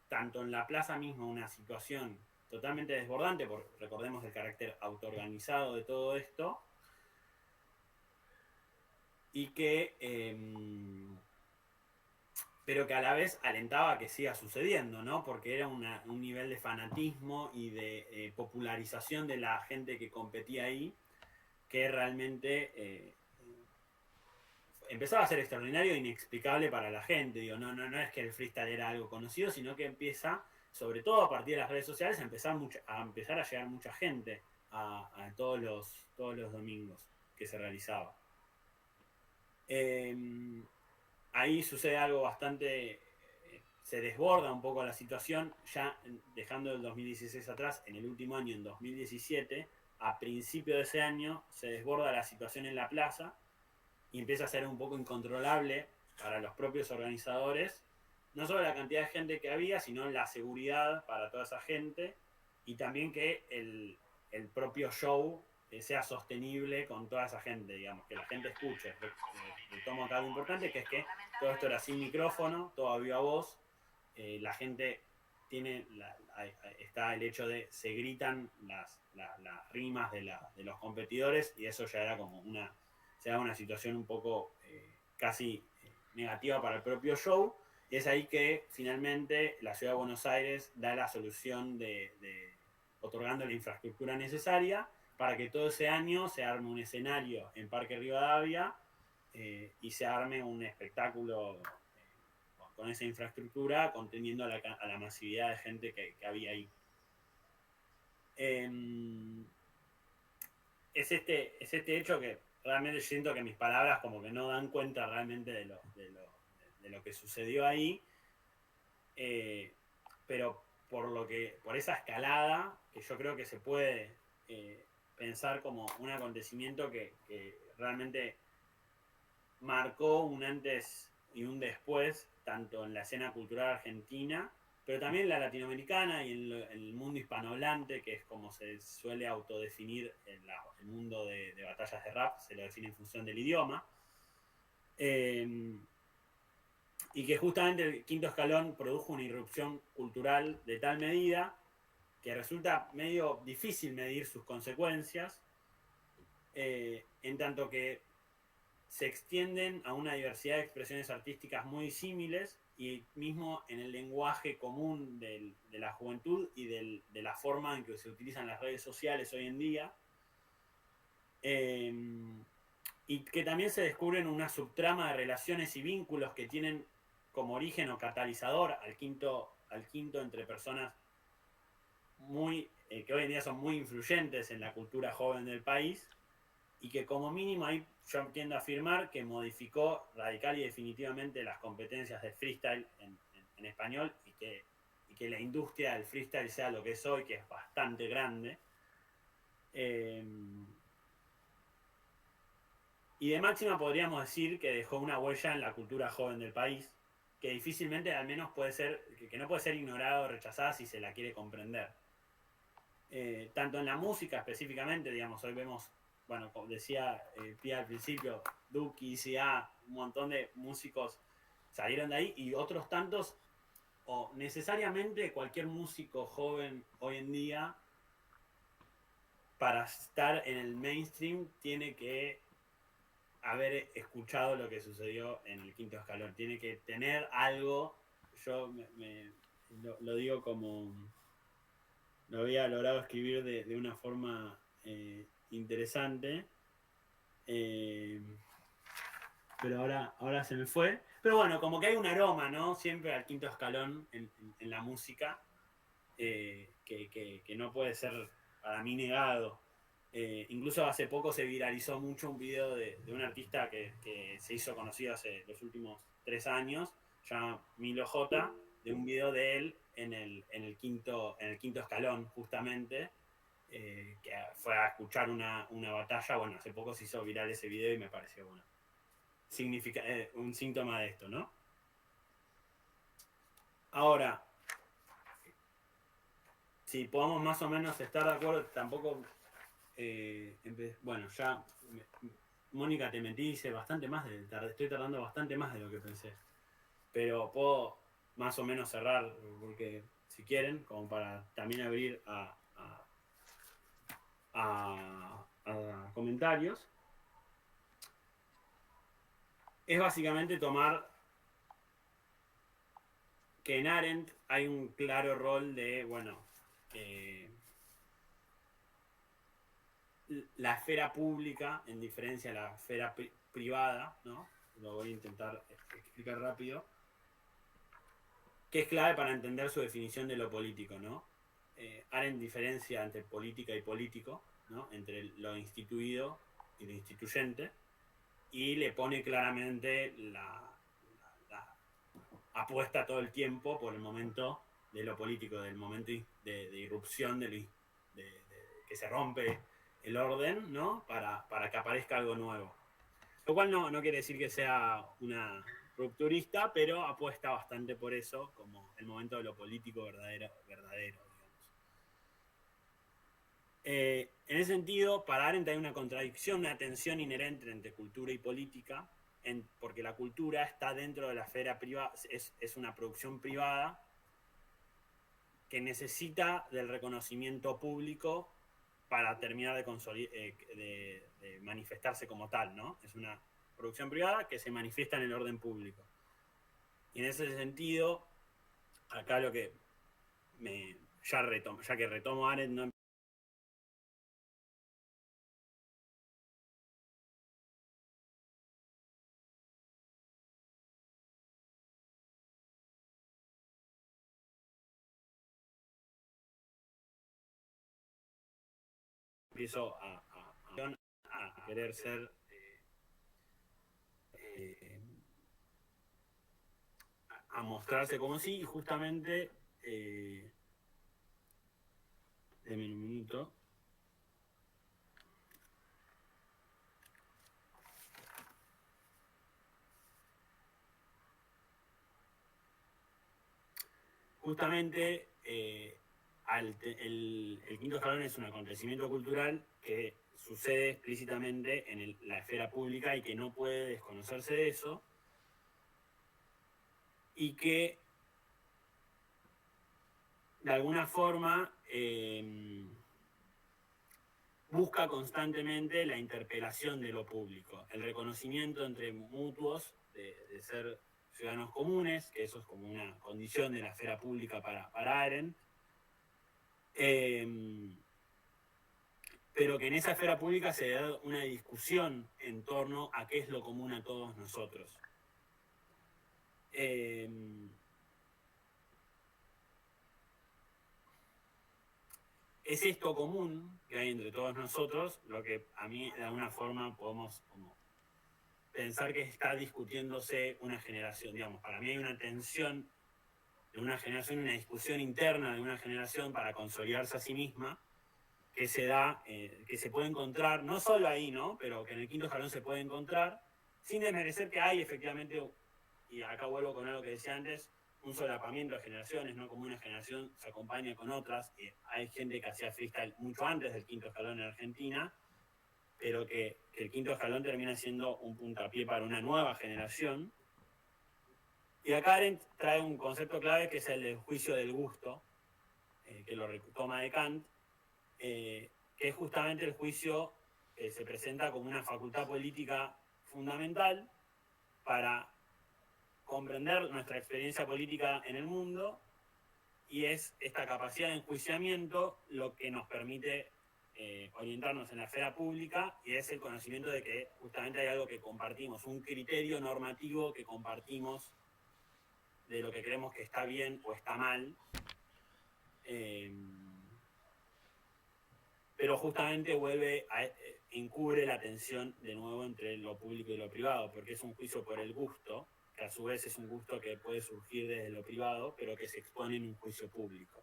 tanto en la plaza misma una situación totalmente desbordante, porque recordemos el carácter autoorganizado de todo esto, y que pero que a la vez alentaba a que siga sucediendo, ¿no? Porque era un nivel de fanatismo y de popularización de la gente que competía ahí, que realmente empezaba a ser extraordinario e inexplicable para la gente. Digo, no es que el freestyle era algo conocido, sino que empieza, sobre todo a partir de las redes sociales, a empezar a llegar mucha gente a todos los domingos que se realizaba. Ahí sucede algo bastante, se desborda un poco la situación, ya dejando el 2016 atrás, en el último año, en 2017, a principio de ese año, se desborda la situación en la plaza y empieza a ser un poco incontrolable para los propios organizadores, no solo la cantidad de gente que había, sino la seguridad para toda esa gente y también que el propio show sea sostenible con toda esa gente, digamos, que la gente escuche. Retomo acá algo importante, que es que todo esto era sin micrófono, todo a viva voz, la gente tiene, está el hecho de se gritan las rimas de los competidores y eso ya era como se da una situación un poco casi negativa para el propio show. Y es ahí que finalmente la Ciudad de Buenos Aires da la solución otorgando la infraestructura necesaria para que todo ese año se arme un escenario en Parque Rivadavia y se arme un espectáculo con esa infraestructura, conteniendo a la masividad de gente que había ahí. Es este hecho que realmente siento que mis palabras como que no dan cuenta realmente de lo que sucedió ahí, pero por esa escalada que yo creo que se puede pensar como un acontecimiento que realmente marcó un antes y un después, tanto en la escena cultural argentina, pero también en la latinoamericana y en el mundo hispanohablante, que es como se suele autodefinir el mundo de batallas de rap, se lo define en función del idioma. Y que justamente el Quinto Escalón produjo una irrupción cultural de tal medida que resulta medio difícil medir sus consecuencias, en tanto que se extienden a una diversidad de expresiones artísticas muy símiles y mismo en el lenguaje común de la juventud y de la forma en que se utilizan las redes sociales hoy en día. Y que también se descubren una subtrama de relaciones y vínculos que tienen como origen o catalizador al quinto entre personas que hoy en día son muy influyentes en la cultura joven del país y que como mínimo ahí yo tiendo a afirmar que modificó radical y definitivamente las competencias de freestyle en español y que la industria del freestyle sea lo que es hoy, que es bastante grande. Y de máxima podríamos decir que dejó una huella en la cultura joven del país, que difícilmente al menos puede ser, que no puede ser ignorada o rechazada si se la quiere comprender. Tanto en la música específicamente, digamos, hoy vemos, bueno, como decía Pia al principio, Duki, ICA, un montón de músicos salieron de ahí y otros tantos, o necesariamente cualquier músico joven hoy en día, para estar en el mainstream, tiene que haber escuchado lo que sucedió en el Quinto Escalón, tiene que tener algo, yo lo digo como lo había logrado escribir de una forma interesante, pero ahora se me fue. Pero bueno, como que hay un aroma, ¿no? Siempre al Quinto Escalón en la música, que no puede ser para mí negado. Incluso hace poco se viralizó mucho un video de un artista que se hizo conocido hace los últimos 3 años, llama Milo J, de un video de él en el quinto escalón, justamente, que fue a escuchar una batalla. Bueno, hace poco se hizo viral ese video y me pareció, bueno, un síntoma de esto, ¿no? Ahora, si podamos más o menos estar de acuerdo, tampoco, bueno, ya, Mónica, te mentí, hice bastante más, estoy tardando bastante más de lo que pensé. Pero puedo más o menos cerrar, porque si quieren, como para también abrir a comentarios, es básicamente tomar que en Arendt hay un claro rol de, bueno, la esfera pública en diferencia a la esfera privada, ¿no? Lo voy a intentar explicar rápido, que es clave para entender su definición de lo político, ¿no? Arendt diferencia entre política y político, ¿no? Entre lo instituido y lo instituyente, y le pone claramente la apuesta todo el tiempo por el momento de lo político, del momento de irrupción, que se rompe el orden, ¿no? Para que aparezca algo nuevo. Lo cual no quiere decir que sea una rupturista, pero apuesta bastante por eso, como el momento de lo político verdadero, digamos. En ese sentido, para Arendt hay una contradicción, una tensión inherente entre cultura y política, porque la cultura está dentro de la esfera privada, es una producción privada que necesita del reconocimiento público para terminar de manifestarse como tal, ¿no? Es una producción privada que se manifiesta en el orden público. Y en ese sentido, acá lo que ya que retomo Arendt, no empiezo a querer ser a mostrarse como sí, y justamente denme un minuto. Justamente el quinto escalón es un acontecimiento cultural que sucede explícitamente en la esfera pública y que no puede desconocerse de eso, y que de alguna forma busca constantemente la interpelación de lo público, el reconocimiento entre mutuos de ser ciudadanos comunes, que eso es como una condición de la esfera pública para Arendt, pero que en esa esfera pública se da una discusión en torno a qué es lo común a todos nosotros. Es esto común que hay entre todos nosotros lo que a mí de alguna forma podemos como pensar que está discutiéndose una generación, digamos. Para mí hay una tensión de una generación, una discusión interna de una generación para consolidarse a sí misma, que se da, que se puede encontrar, no solo ahí, ¿no? Pero que en el quinto escalón se puede encontrar, sin desmerecer que hay efectivamente, y acá vuelvo con algo que decía antes, un solapamiento de generaciones, ¿no? Como una generación se acompaña con otras. Hay gente que hacía freestyle mucho antes del quinto escalón en Argentina, pero que el quinto escalón termina siendo un puntapié para una nueva generación. Y acá Arendt trae un concepto clave que es el del juicio del gusto, que lo retoma de Kant, que es justamente el juicio que se presenta como una facultad política fundamental para comprender nuestra experiencia política en el mundo, y es esta capacidad de enjuiciamiento lo que nos permite orientarnos en la esfera pública, y es el conocimiento de que justamente hay algo que compartimos, un criterio normativo que compartimos de lo que creemos que está bien o está mal, pero justamente encubre la tensión de nuevo entre lo público y lo privado, porque es un juicio por el gusto, que a su vez es un gusto que puede surgir desde lo privado, pero que se expone en un juicio público.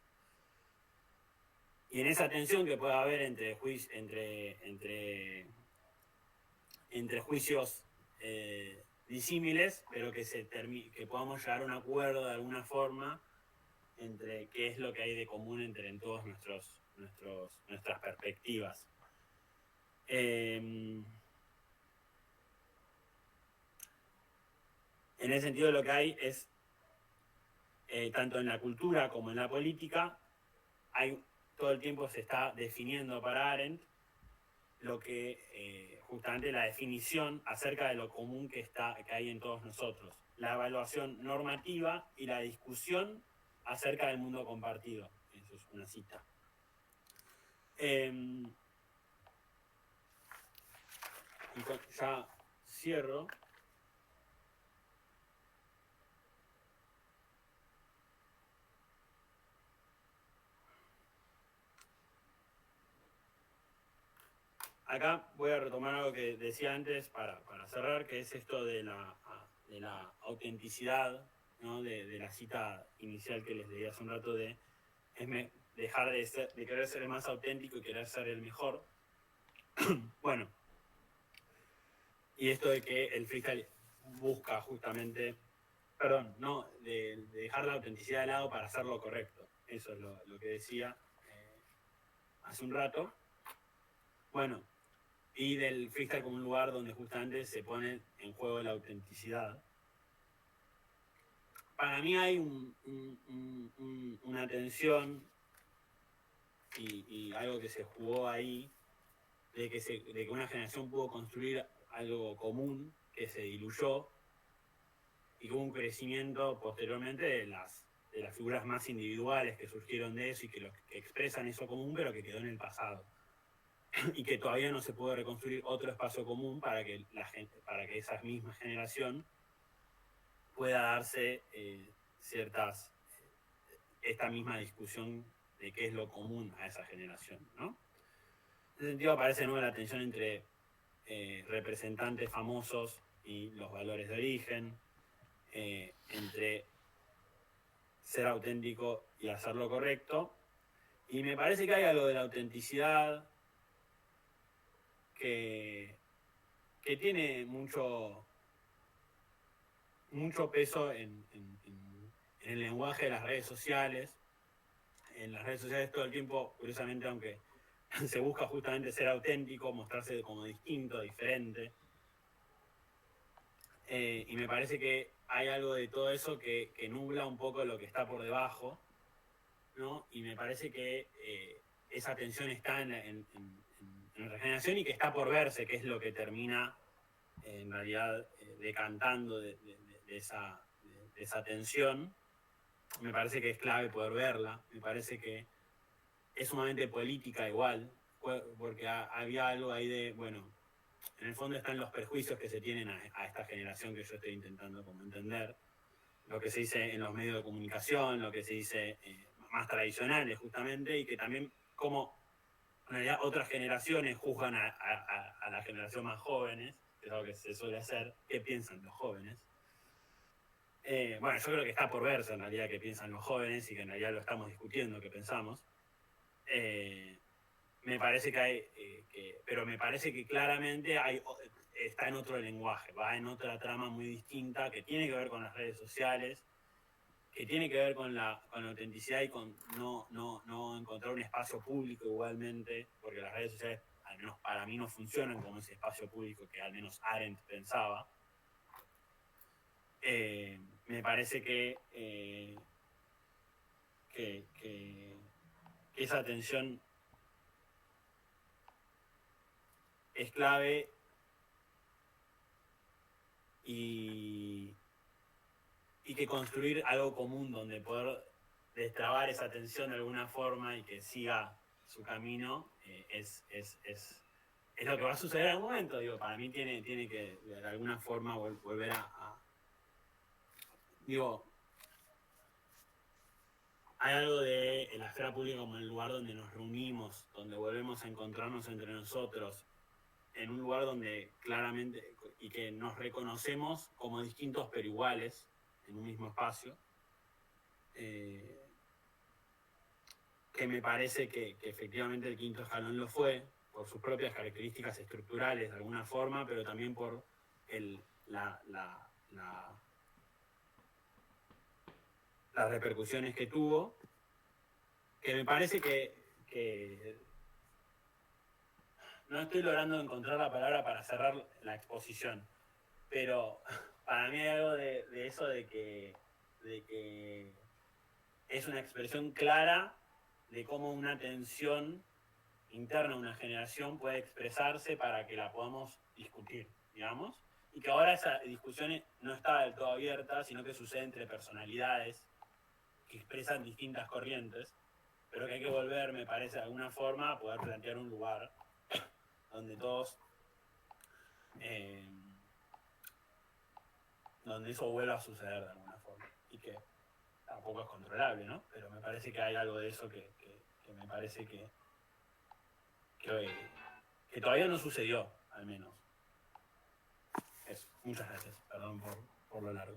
Y en esa tensión que puede haber entre juicios disímiles, pero que podamos llegar a un acuerdo de alguna forma entre qué es lo que hay de común en todas nuestras perspectivas. En ese sentido lo que hay es, tanto en la cultura como en la política, todo el tiempo se está definiendo para Arendt lo que justamente la definición acerca de lo común que hay en todos nosotros, la evaluación normativa y la discusión acerca del mundo compartido. Eso es una cita. Y ya cierro. acá voy a retomar algo que decía antes para cerrar, que es esto de la autenticidad, ¿no? De la cita inicial que les leí hace un rato de dejar de querer ser el más auténtico y querer ser el mejor. Bueno, y esto de que el freestyle busca justamente, perdón, no, de dejar la autenticidad de lado para hacer lo correcto. Eso es lo que decía hace un rato. Bueno, y del freestyle como un lugar donde justamente se pone en juego la autenticidad. Para mí hay una tensión y algo que se jugó ahí, de que una generación pudo construir algo común que se diluyó y hubo un crecimiento posteriormente de las figuras más individuales que surgieron de eso y que expresan eso común, pero que quedó en el pasado. Y que todavía no se puede reconstruir otro espacio común para que esa misma generación pueda darse esta misma discusión de qué es lo común a esa generación, ¿no? En ese sentido aparece nueva la tensión entre representantes famosos y los valores de origen, entre ser auténtico y hacer lo correcto. Y me parece que hay algo de la autenticidad que tiene mucho peso en el lenguaje de las redes sociales. En las redes sociales todo el tiempo, curiosamente, aunque se busca justamente ser auténtico, mostrarse como distinto, diferente. Y me parece que hay algo de todo eso que nubla un poco lo que está por debajo, ¿no? Y me parece que esa tensión está en nuestra generación y que está por verse, que es lo que termina en realidad decantando de esa tensión. Me parece que es clave poder verla, me parece que es sumamente política igual, porque había algo ahí de, bueno, en el fondo están los prejuicios que se tienen a esta generación que yo estoy intentando como entender, lo que se dice en los medios de comunicación, lo que se dice más tradicionales justamente, y que también como en realidad otras generaciones juzgan a la generación más jóvenes, que es algo que se suele hacer, qué piensan los jóvenes. Bueno, yo creo que está por verse en realidad qué piensan los jóvenes y que en realidad lo estamos discutiendo, qué pensamos. Me parece que hay, pero me parece que claramente está en otro lenguaje, va en otra trama muy distinta que tiene que ver con las redes sociales, que tiene que ver con la autenticidad y con no encontrar un espacio público igualmente, porque las redes sociales, al menos para mí, no funcionan como ese espacio público que al menos Arendt pensaba. Me parece que esa tensión es clave y que construir algo común donde poder destrabar esa tensión de alguna forma y que siga su camino es lo que va a suceder en algún momento. Digo, para mí tiene que de alguna forma volver digo, hay algo de la esfera pública como el lugar donde nos reunimos, donde volvemos a encontrarnos entre nosotros, en un lugar donde claramente y que nos reconocemos como distintos pero iguales en un mismo espacio, que me parece que efectivamente el quinto escalón lo fue, por sus propias características estructurales de alguna forma, pero también por las repercusiones que tuvo, que me parece que no estoy logrando encontrar la palabra para cerrar la exposición, pero para mí hay algo de eso de que es una expresión clara de cómo una tensión interna de una generación puede expresarse para que la podamos discutir, digamos, y que ahora esa discusión no está del todo abierta, sino que sucede entre personalidades que expresan distintas corrientes, pero que hay que volver, me parece, de alguna forma a poder plantear un lugar donde todos, donde eso vuelva a suceder de alguna forma, y que tampoco es controlable, ¿no? Pero me parece que hay algo de eso que me parece que que todavía no sucedió, al menos. Eso, muchas gracias, perdón por lo largo.